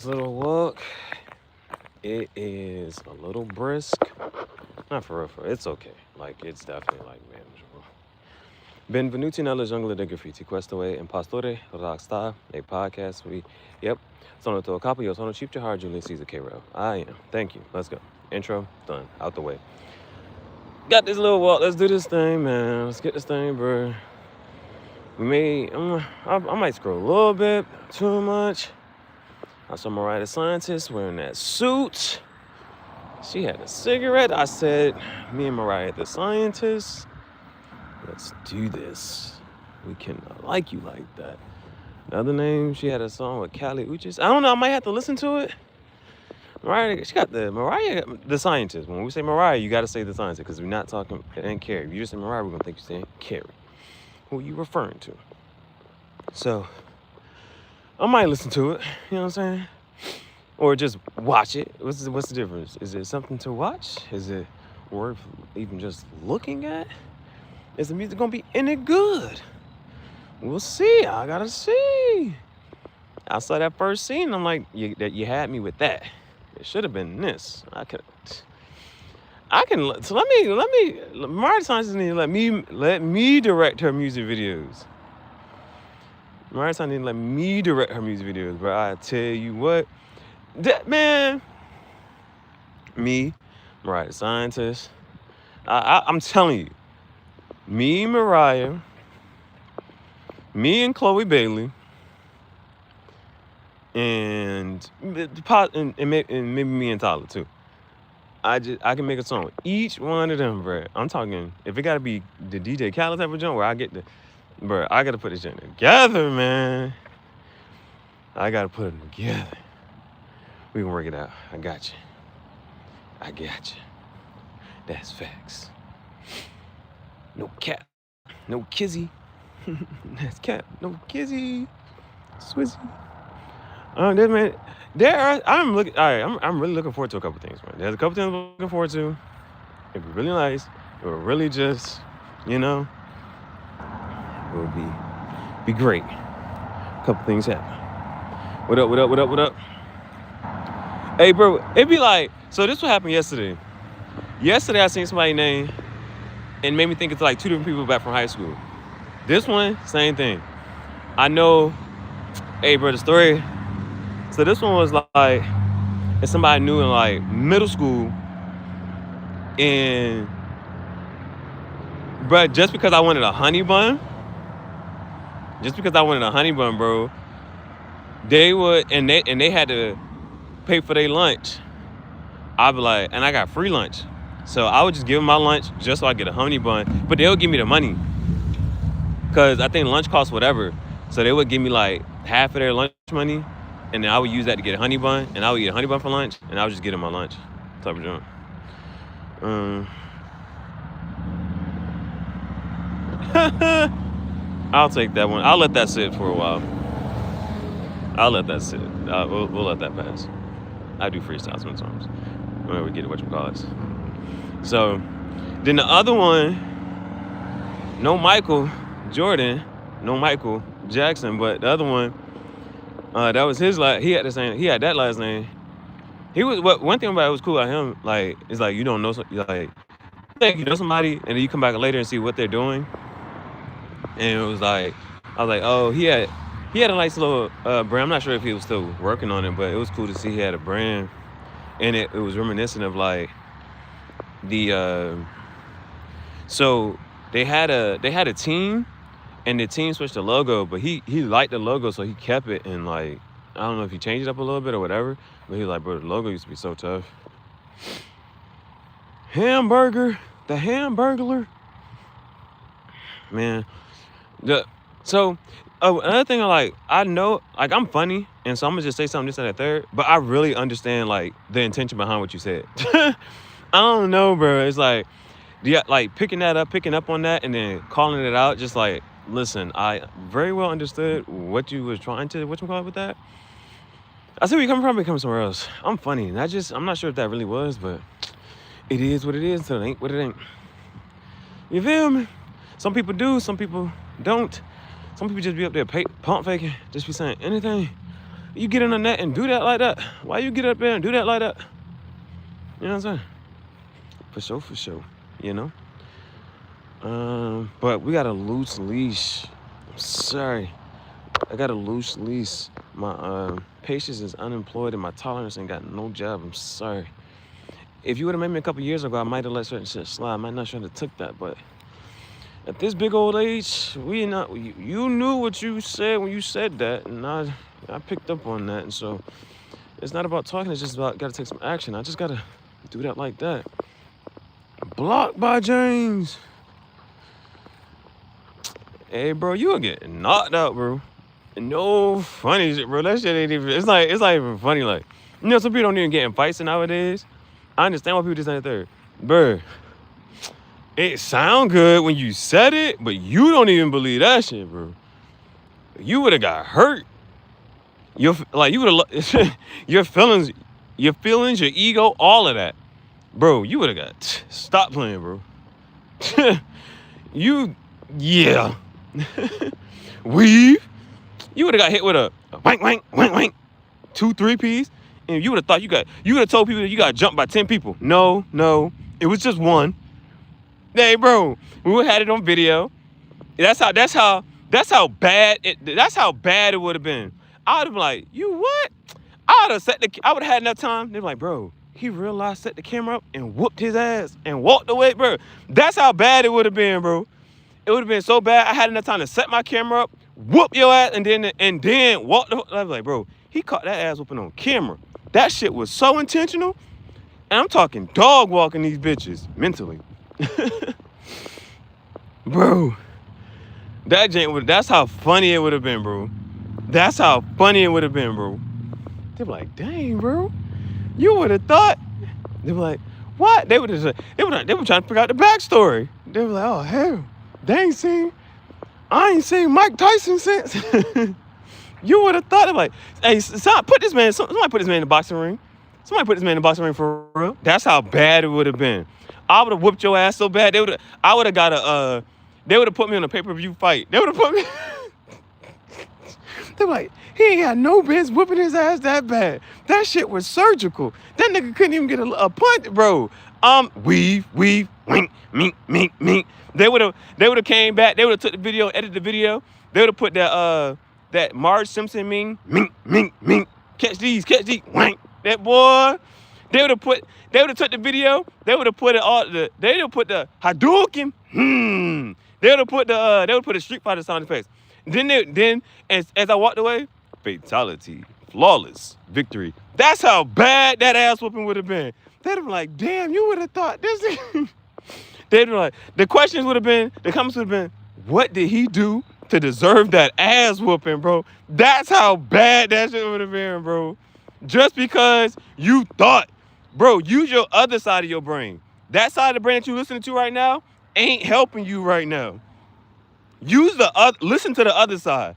Little walk. It is a little brisk. Not for real, it's okay. Like, it's definitely, like, manageable. Benvenuti nella giungla dei graffiti. Questo è Impastore Rockstar, a podcast. Yep. Sono to a capo, io sono Chief Gihareh Julius Caesar K-Rail. I am. Thank you. Let's go. Intro, done. Out the way. Got this little walk. Let's do this thing, man. Let's get this thing, bro. I might scroll a little bit, too much. I saw Mariah the Scientist wearing that suit. She had a cigarette. I said, me and Mariah the Scientist, let's do this. We cannot like you like that. The other name, she had a song with Kali Uchis. I don't know, I might have to listen to it. Mariah the Scientist. When we say Mariah, you got to say the Scientist because we're not talking, and Carrie. If you just say Mariah, we're going to think you're saying Carrie. Who are you referring to? So, I might listen to it, you know what I'm saying? Or just watch it. What's the difference? Is it something to watch? Is it worth even just looking at? Is the music gonna be any good? We'll see. I gotta see. I saw that first scene. I'm like, you had me with that. It should have been this. I can. So let me. Mariah Science need to let me direct her music videos. Mariah Science need to let me direct her music videos. But I tell you what. Man, me, Mariah the Scientist, I'm telling you, me, Mariah, me and Chloe Bailey, and maybe me and Tyler too. I can make a song with each one of them, bro. I'm talking, if it gotta be the DJ Khaled type of joint where I get bro, I gotta put this joint together, man. I gotta put them together. We can work it out. I got you. That's facts. No cap. No kizzy. That's cap. No kizzy. Swizzy. I'm really looking forward to a couple things, man. There's a couple things I'm looking forward to. It'd be really nice. It would really just, it would be great. A couple things happen. What up? Hey, bro, it'd be like, so this what happened yesterday. Yesterday, I seen somebody's name and made me think it's like two different people back from high school. This one, same thing. I know, hey, bro, the story. So this one was like, it's somebody I knew in like middle school. And, bro, just because I wanted a honey bun, bro, they would, and they had to pay for their lunch. I'd be like, and I got free lunch. So I would just give them my lunch just so I get a honey bun. But they'll give me the money. Because I think lunch costs whatever. So they would give me like half of their lunch money. And then I would use that to get a honey bun. And I would eat a honey bun for lunch. And I would just get them my lunch. Type of joint. I'll take that one. I'll let that sit for a while. We'll let that pass. I do freestyle sometimes. Whenever we get it, whatchamacallits. So, then the other one, no Michael Jordan, no Michael Jackson, but the other one, that was his last. He had that last name. One thing about it was cool about him, like, it's like you don't know, like, you know somebody, and then you come back later and see what they're doing. And it was like, I was like, oh, he had a nice little brand. I'm not sure if he was still working on it, but it was cool to see he had a brand. And it was reminiscent of like so they had a team, and the team switched the logo, but he liked the logo, so he kept it. And like, I don't know if he changed it up a little bit or whatever, but he was like, bro, the logo used to be so tough. The Hamburglar, man. Another thing, I know, I'm funny, and so I'm gonna just say something this and that third, but I really understand like the intention behind what you said. I don't know, bro. It's like, yeah, like picking up on that, and then calling it out. Just like, listen, I very well understood what you was trying to whatchamacallit with that. I see where you're coming from. It comes somewhere else. I'm funny, and I'm not sure if that really was, but it is what it is. So it ain't what it ain't. You feel me? Some people do, some people don't. Some people just be up there pump faking, just be saying anything. You get in the net and do that like that. Why you get up there and do that like that? You know what I'm saying? For sure. You know? But we got a loose leash. I'm sorry. I got a loose leash. My patience is unemployed and my tolerance ain't got no job. I'm sorry. If you would have met me a couple years ago, I might have let certain shit slide. I might not should have took that, but at this big old age, you knew what you said when you said that, and I picked up on that, and so it's not about talking, it's just about gotta take some action. I just gotta do that like that. Blocked by James. Hey bro, you are getting knocked out, bro. No funny shit, bro. That shit ain't even, it's not even funny. Like, you know, some people don't even get in fights nowadays. I understand why people just ain't there. Bro, it sound good when you said it, but you don't even believe that shit, bro. You would have got hurt. You would have, your feelings, your ego, all of that. Bro, you would have got, stop playing, bro. Yeah. Weave. You would have got hit with a wank, wank, wank, wank, 2, 3 piece, and you would have thought you would have told people that you got jumped by 10 people. No, it was just one. Hey, bro, we would have had it on video. That's how bad it would have been. I would have been like, you what? I would have had enough time. They're like, bro, he realized, set the camera up and whooped his ass and walked away, bro. That's how bad it would have been, bro. It would have been so bad. I had enough time to set my camera up, whoop your ass, and then walk the. I was like, bro, he caught that ass whooping on camera. That shit was so intentional. And I'm talking dog walking these bitches mentally. Bro, that's how funny it would have been, bro. That's how funny it would have been, bro. They were like, dang, bro, you would have thought. They were like, what? They were trying to figure out the backstory. They were like, oh hell, I ain't seen Mike Tyson since. You would have thought of like, hey, somebody put this man in the boxing ring. Somebody put this man in the boxing ring for real. That's how bad it would have been. I would have whooped your ass so bad. They would have put me on a pay-per-view fight. They would have put me. They were like, he ain't had no business whooping his ass that bad. That shit was surgical. That nigga couldn't even get a punch, bro. Weave, wink, mink. They would have came back. They would have took the video, edited the video. They would have put that Marge Simpson mink. Catch these, wank. That boy. They would have took the video. They would have put they would have put the Hadouken. They would have put the Street Fighter sound effects. Then as I walked away, fatality, flawless victory. That's how bad that ass whooping would have been. They'd have been like, damn, you would have thought this. They'd be like, the comments would have been, what did he do to deserve that ass whooping, bro? That's how bad that shit would have been, bro. Just because you thought, bro, use your other side of your brain. That side of the brain that you listening to right now ain't helping you right now. Listen to the other side.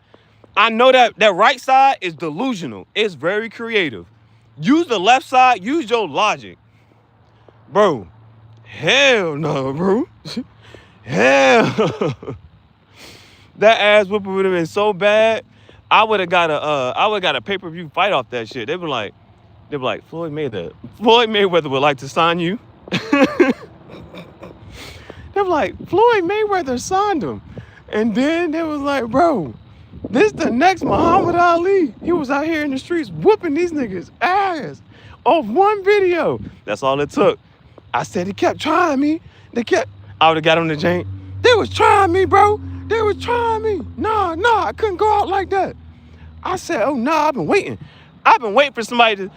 I know that right side is delusional. It's very creative. Use the left side. Use your logic. Bro, hell no, bro. Hell. That ass whooping would have been so bad. I would have got a pay-per-view fight off that shit. They were like, Floyd Mayweather would like to sign you. They were like, Floyd Mayweather signed him. And then they was like, bro, this the next Muhammad Ali. He was out here in the streets whooping these niggas' ass off one video. That's all it took. I said he kept trying me. I would have got on the chain. They was trying me, bro. They was trying me. Nah, I couldn't go out like that. I said, oh, nah, I've been waiting for somebody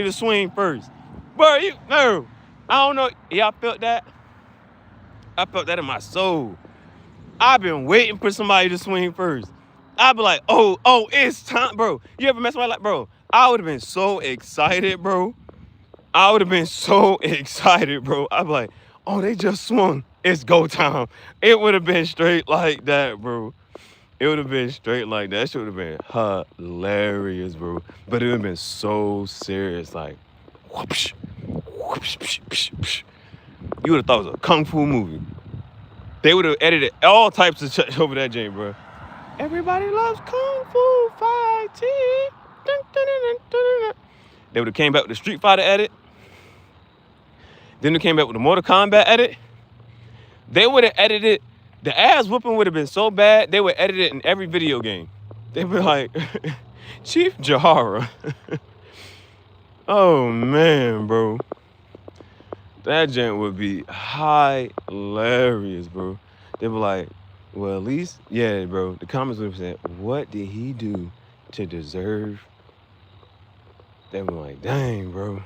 to swing first. Bro, I don't know. Y'all felt that? I felt that in my soul. I've been waiting for somebody to swing first. I'd be like, oh, it's time, bro. You ever mess with my life, bro? I would have been so excited, bro. I'd be like, oh, they just swung. It's go time. It would have been straight like that, bro. It would have been straight like that. That shit would have been hilarious, bro. But it would have been so serious, like, whoopsh, whoopsh, psh, psh, psh. You would have thought it was a kung fu movie. They would have edited all types of shit over that game, bro. Everybody loves Kung Fu fighting. Dun, dun, dun, dun, dun, dun. They would have came back with the Street Fighter edit. Then they came back with the Mortal Kombat edit. They would have edited, the ass whooping would have been so bad, they would edit it in every video game. They'd be like, Chief Gihareh. Oh man, bro. That gent would be hilarious, bro. They'd be like, well, at least, yeah, bro. The comments would have said, what did he do to deserve? They were like, dang, bro.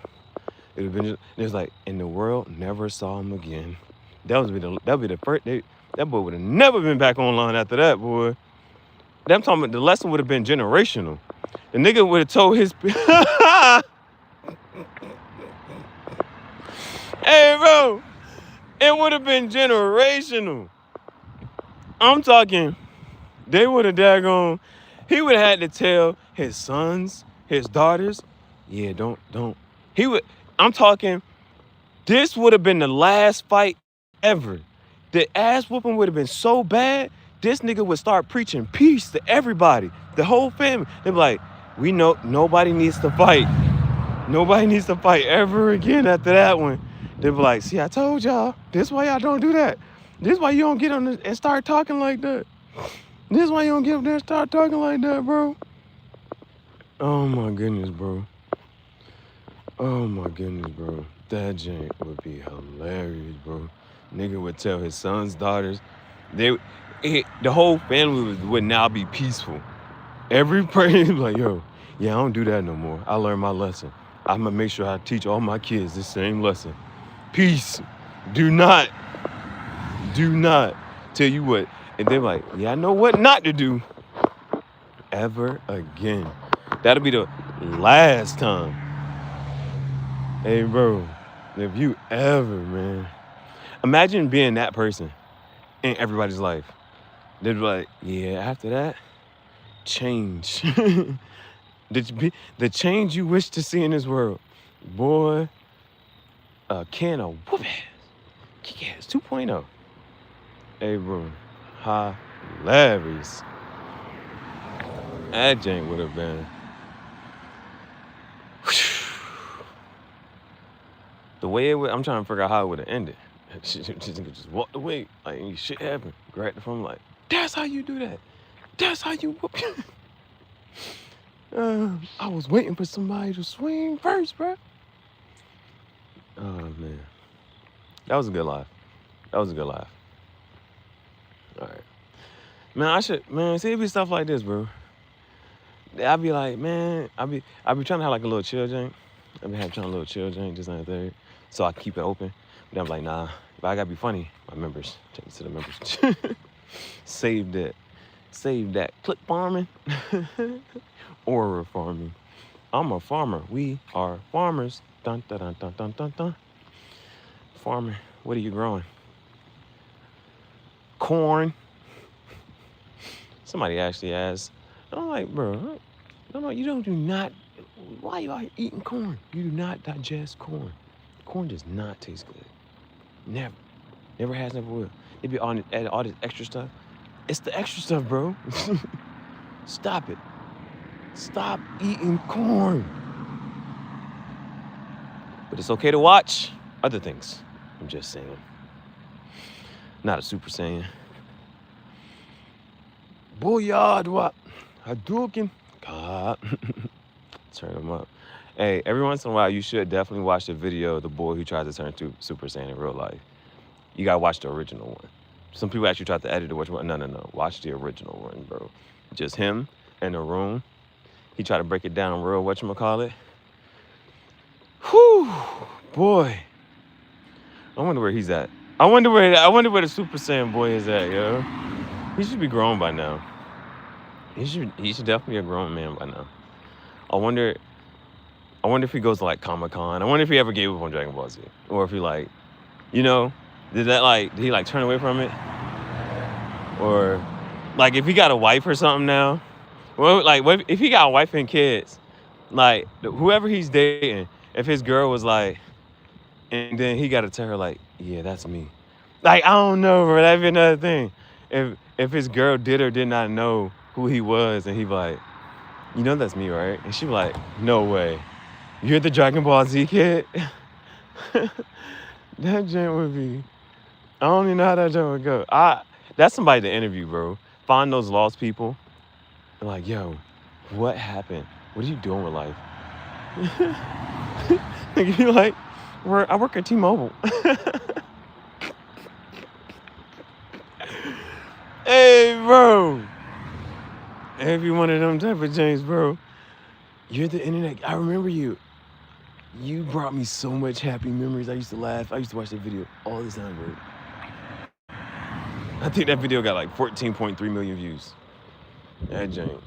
It would have been just, it was like, and the world never saw him again. That would be the first. That boy would have never been back online after that, boy. I'm talking about the lesson would have been generational. The nigga would have told his. Hey, bro, it would have been generational. I'm talking, they would have daggone. He would have had to tell his sons, his daughters, yeah, don't. He would. I'm talking. This would have been the last fight ever. The ass whooping would have been so bad, this nigga would start preaching peace to everybody, the whole family. They'd be like, we know nobody needs to fight. Nobody needs to fight ever again after that one. They'd be like, see, I told y'all, this is why y'all don't do that. This is why you don't get on and start talking like that. This is why you don't get up there and start talking like that, bro. Oh my goodness, bro. Oh my goodness, bro. That jank would be hilarious, bro. Nigga would tell his sons, daughters, the whole family would now be peaceful. Every person like, yo, yeah, I don't do that no more. I learned my lesson. I'm gonna make sure I teach all my kids the same lesson. Peace. Do not tell you what. And they're like, yeah, I know what not to do ever again. That'll be the last time. Hey, bro, if you ever, man, imagine being that person in everybody's life. They'd be like, yeah, after that, change. The change you wish to see in this world. Boy, a can of whoop ass. Kick ass 2.0. Hey, bro, hilarious. That jank would have been. The way it would, I'm trying to figure out how it would have ended. She just walked away, like shit happened. Grabbed the phone, like, that's how you do that. That's how you whoop. I was waiting for somebody to swing first, bro. Oh man, that was a good laugh. All right, man. See, it be stuff like this, bro. I'd be like, man, I'd be trying to have like a little chill jank. I'd be trying a little chill jank, just like that, so I keep it open. But I'm like, nah, if I gotta be funny, my members, take it to the members. Save that. Click farming, or farming. I'm a farmer. We are farmers. Dun dun dun dun dun dun dun. Farmer, what are you growing? Corn. Somebody actually asked. I'm like, bro, you do not. Why are you out here eating corn? You do not digest corn. Corn does not taste good. Never has, never will. They be adding all this extra stuff. It's the extra stuff, bro. Stop it. Stop eating corn. But it's okay to watch other things. I'm just saying. Not a Super Saiyan. Booyah, Hadouken. God. Turn them up. Hey, every once in a while, you should definitely watch the video of the boy who tried to turn to Super Saiyan in real life. You gotta watch the original one. Some people actually tried to edit it. Which one? No. Watch the original one, bro. Just him in a room. He tried to break it down real, whatchamacallit. Whew, boy. I wonder where he's at. I wonder where the Super Saiyan boy is at, yo. He should be grown by now. He should definitely be a grown man by now. I wonder if he goes to like Comic-Con. I wonder if he ever gave up on Dragon Ball Z. Or if he like, did he like turn away from it? Or like if he got a wife or something now? Well, like if he got a wife and kids, like whoever he's dating, if his girl was like, and then he got to tell her like, yeah, that's me. Like, I don't know, bro. That'd be another thing. If his girl did or did not know who he was, and he be like, you know that's me, right? And she be like, no way. You're the Dragon Ball Z kid? That joint would be. I don't even know how that joint would go. That's somebody to interview, bro. Find those lost people. And like, yo, what happened? What are you doing with life? Like, you're like, I work at T-Mobile. Hey, bro. Every one of them type of James, bro. You're the internet. I remember you. You brought me so much happy memories. I used to laugh. I used to watch that video all the time, bro. I think that video got like 14.3 million views. That jank.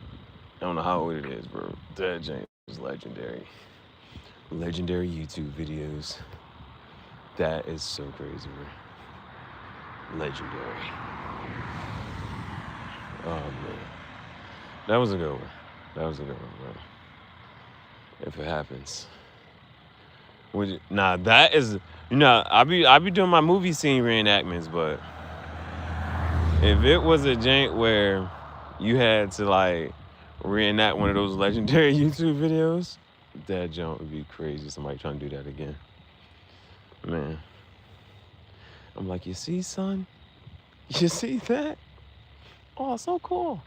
I don't know how old it is, bro. That jank is legendary. Legendary YouTube videos. That is so crazy, bro. Legendary. Oh, man. That was a good one. That was a good one, bro. If it happens. Nah, that is, I be doing my movie scene reenactments, but if it was a jank where you had to like reenact one of those legendary YouTube videos, that junk would be crazy. Somebody trying to do that again. Man. I'm like, you see, son? You see that? Oh, so cool.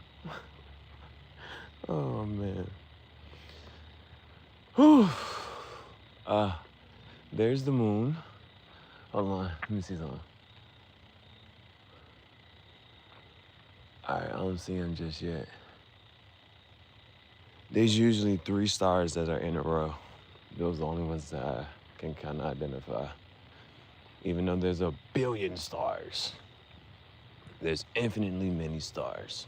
Oh, man. Whew. There's the moon. Hold on. Let me see something. Alright, I don't see him just yet. There's usually 3 stars that are in a row. Those are the only ones that I can kind of identify. Even though there's a billion stars, there's infinitely many stars.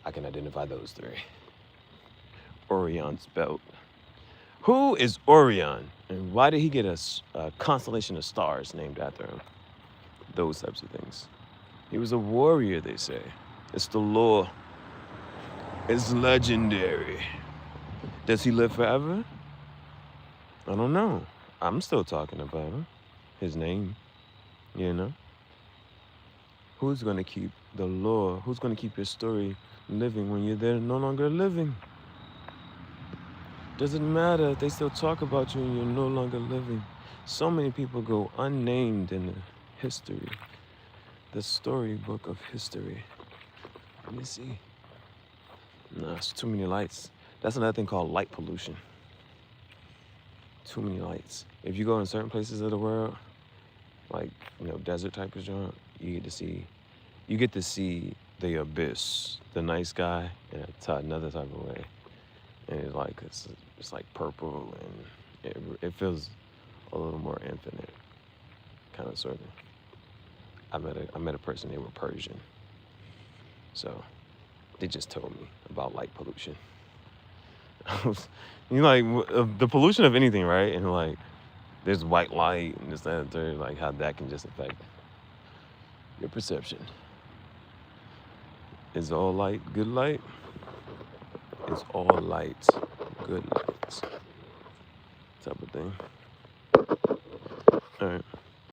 I can identify those 3. Orion's belt. Who is Orion? And why did he get a constellation of stars named after him? Those types of things. He was a warrior, they say. It's the lore. It's legendary. Does he live forever? I don't know. I'm still talking about him. His name, Who's gonna keep the lore? Who's gonna keep your story living when you're there no longer living? Doesn't matter if they still talk about you and you're no longer living. So many people go unnamed in the history, the storybook of history. Let me see. Nah, it's too many lights. That's another thing called light pollution. Too many lights. If you go in certain places of the world, like, desert type of joint, you get to see the abyss, the night sky, in another type of way. And it's like purple, and it feels a little more infinite, kind of sort of. I met a person, they were Persian, so they just told me about light pollution. The pollution of anything, right? And like, there's white light and this, that, and third, like how that can just affect your perception. Is all light good light? Is all light good light? Type of thing. All right.